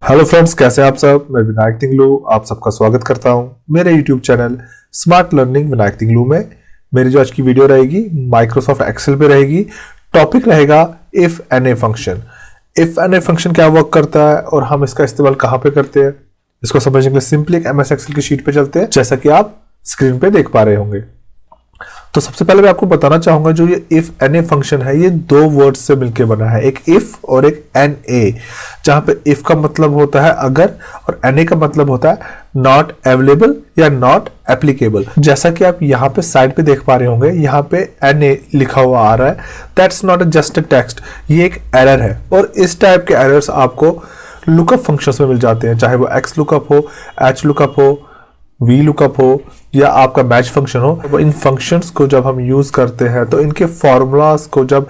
Hello friends, कैसे हैं आप सब। मैं विनायक तिंगलू आप सबका स्वागत करता हूं मेरे YouTube channel smart learning Vinayak Tinglu में। मेरी जो आज की वीडियो रहेगी माइक्रोसॉफ्ट एक्सेल पे रहेगी। टॉपिक रहेगा if N A function. If N A function क्या वर्क करता है और हम इसका इस्तेमाल कहाँ पे करते हैं, इसको समझने के लिए सिंपली एक एमएस एक्सेल की शीट पे चलते हैं, जैसा कि आप स्क्रीन पे देख पा रहे होंगे। तो सबसे पहले मैं आपको बताना चाहूंगा जो ये इफ एन ए फंक्शन है ये दो वर्ड्स से मिलकर बना है, एक इफ और एक एन ए। जहां पे इफ का मतलब होता है अगर और एन ए का मतलब होता है नॉट अवेलेबल या नॉट एप्लीकेबल। जैसा कि आप यहाँ पे साइड पे देख पा रहे होंगे, यहाँ पे एन ए लिखा हुआ आ रहा है। That's not just a text, ये एक एरर है। और इस टाइप के एरर्स आपको लुकअप फंक्शंस में मिल जाते हैं, चाहे वो एक्स लुकअप हो, एच लुकअप हो, वी लुकअप हो या आपका मैच फंक्शन हो। तो इन फंक्शंस को जब हम यूज करते हैं तो इनके फॉर्मूलाज को जब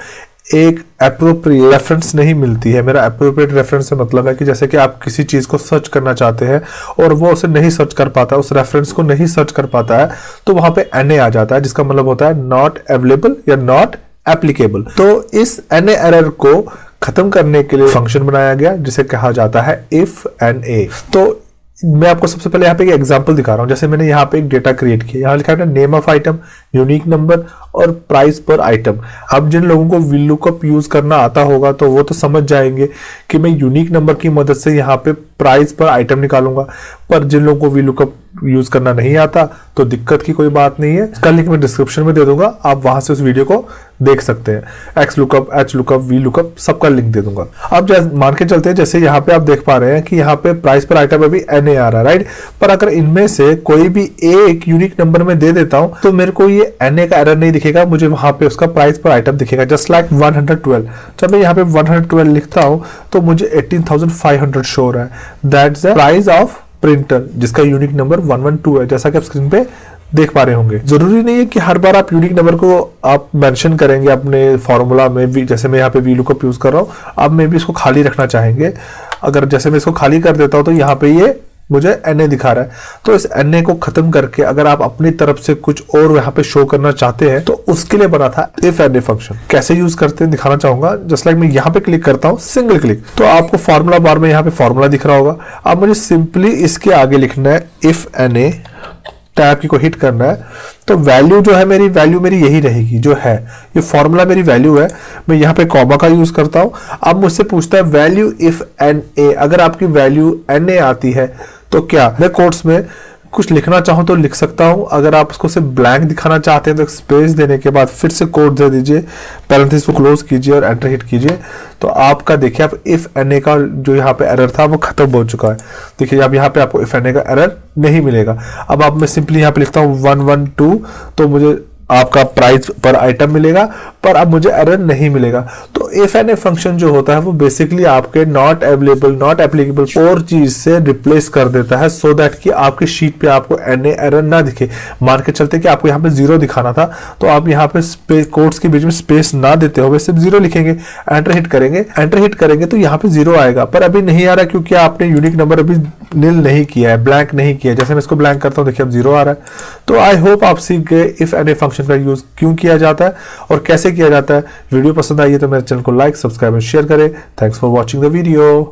एक एप्रोप्रिएट रेफरेंस नहीं मिलती है, मेरा एप्रोप्रिएट रेफरेंस से मतलब है कि जैसे कि आप किसी चीज को सर्च करना चाहते हैं और वो उसे नहीं सर्च कर पाता, उस रेफरेंस को नहीं सर्च कर पाता है, तो वहां पे एन ए आ जाता है, जिसका मतलब होता है नॉट अवेलेबल या नॉट एप्लीकेबल। तो इस एन ए एरर को खत्म करने के लिए फंक्शन बनाया गया जिसे कहा जाता है इफ एन ए। तो मैं आपको सबसे पहले यहाँ पे एक एग्जांपल दिखा रहा हूँ। जैसे मैंने यहाँ पे एक डेटा क्रिएट किया, यहाँ लिखा है name of item, unique number और प्राइस पर आइटम। अब जिन लोगों को वी लुकअप यूज करना आता होगा तो वो तो समझ जाएंगे कि मैं यूनिक नंबर की मदद से यहाँ पे प्राइस पर आइटम निकालूंगा। पर जिन लोगों को वी लुकअप यूज करना नहीं आता तो दिक्कत की कोई बात नहीं है, इसका लिंक मैं डिस्क्रिप्शन में दे दूंगा, आप वहां से उस वीडियो को देख सकते हैं। X lookup, H lookup, V lookup सबका लिंक दे दूंगा। अब मान के चलते हैं जैसे यहाँ पे आप देख पा रहे हैं कि यहाँ पे प्राइस पर आइटम अभी एन ए आ रहा है, राइट। पर अगर इनमें से कोई भी एक यूनिक नंबर में दे देता हूं तो मेरे को ये एन ए का एरर नहीं दिखेगा, मुझे वहां पे उसका प्राइस पर आइटम दिखेगा। जस्ट लाइक 112, जब मैं यहाँ पे 112 लिखता हूं तो मुझे 18,500 शो हो रहा है। That's the price of printer जिसका यूनिक नंबर 112 है, जैसा कि आप स्क्रीन पे देख पा रहे होंगे। जरूरी नहीं है कि हर बार आप यूनिक नंबर को आप मेंशन करेंगे अपने फॉर्मूला में। जैसे मैं यहाँ पे वी लुकअप यूज कर रहा हूँ, अब मैं भी इसको खाली रखना चाहेंगे। अगर जैसे मैं इसको खाली कर देता हूँ तो यहाँ पे ये मुझे एन ए दिखा रहा है। तो इस एन ए को खत्म करके अगर आप अपनी तरफ से कुछ और यहाँ पे शो करना चाहते हैं तो उसके लिए बना था इफ एन ए फंक्शन। कैसे यूज करते हैं दिखाना चाहूंगा। जस्ट लाइक मैं यहाँ पे क्लिक करता हूँ, सिंगल क्लिक, तो आपको फॉर्मूला बार में यहाँ पे फॉर्मूला दिख रहा होगा। अब मुझे सिंपली इसके आगे लिखना है इफ एन ए, टैब की को हिट करना है। तो वैल्यू जो है मेरी, वैल्यू मेरी यही रहेगी जो है, ये फॉर्मूला मेरी वैल्यू है। मैं यहाँ पे कॉमा का यूज करता हूँ। अब मुझसे पूछता है वैल्यू इफ एन ए, अगर आपकी वैल्यू एन ए आती है तो क्या मैं कोट्स में कुछ लिखना चाहूं तो लिख सकता हूं। अगर आप उसको सिर्फ ब्लैंक दिखाना चाहते हैं तो स्पेस देने के बाद फिर से कोड दे दीजिए, पैरेंथेसिस को क्लोज कीजिए और एंटर हिट कीजिए। तो आपका देखिए आप इफ एन ए का जो यहाँ पे एरर था वो खत्म हो चुका है। देखिए अब यहाँ पे आपको इफ एन ए का एरर नहीं मिलेगा। अब आप मैं सिंपली यहाँ पे लिखता हूँ 112 तो मुझे आपका प्राइस पर आइटम मिलेगा, पर अब मुझे एरर नहीं मिलेगा। तो इफ एन ए फंक्शन जो होता है वो बेसिकली आपके नॉट अवेलेबल, नॉट एप्लीकेबल और चीज से रिप्लेस कर देता है, सो दैट कि आपकी शीट पे आपको एन ए एरर ना दिखे। मान के चलते कि आपको यहाँ पे 0 दिखाना था तो आप यहाँ पे कोट्स के बीच में स्पेस ना देते हुए सिर्फ 0 लिखेंगे, एंटर हिट करेंगे। एंटर हिट करेंगे तो यहाँ पे 0 आएगा, पर अभी नहीं आ रहा क्योंकि आपने यूनिक नंबर अभी नील नहीं किया है, ब्लैंक नहीं किया। जैसे मैं इसको ब्लैंक करता हूँ, देखिए अब 0 आ रहा है। तो आई होप आप सीख गए इफ एन ए फंक्शन का यूज क्यों किया जाता है और कैसे किया जाता है। वीडियो पसंद आई है तो मेरे चैनल को लाइक, सब्सक्राइब और शेयर करें। Thanks for watching the video.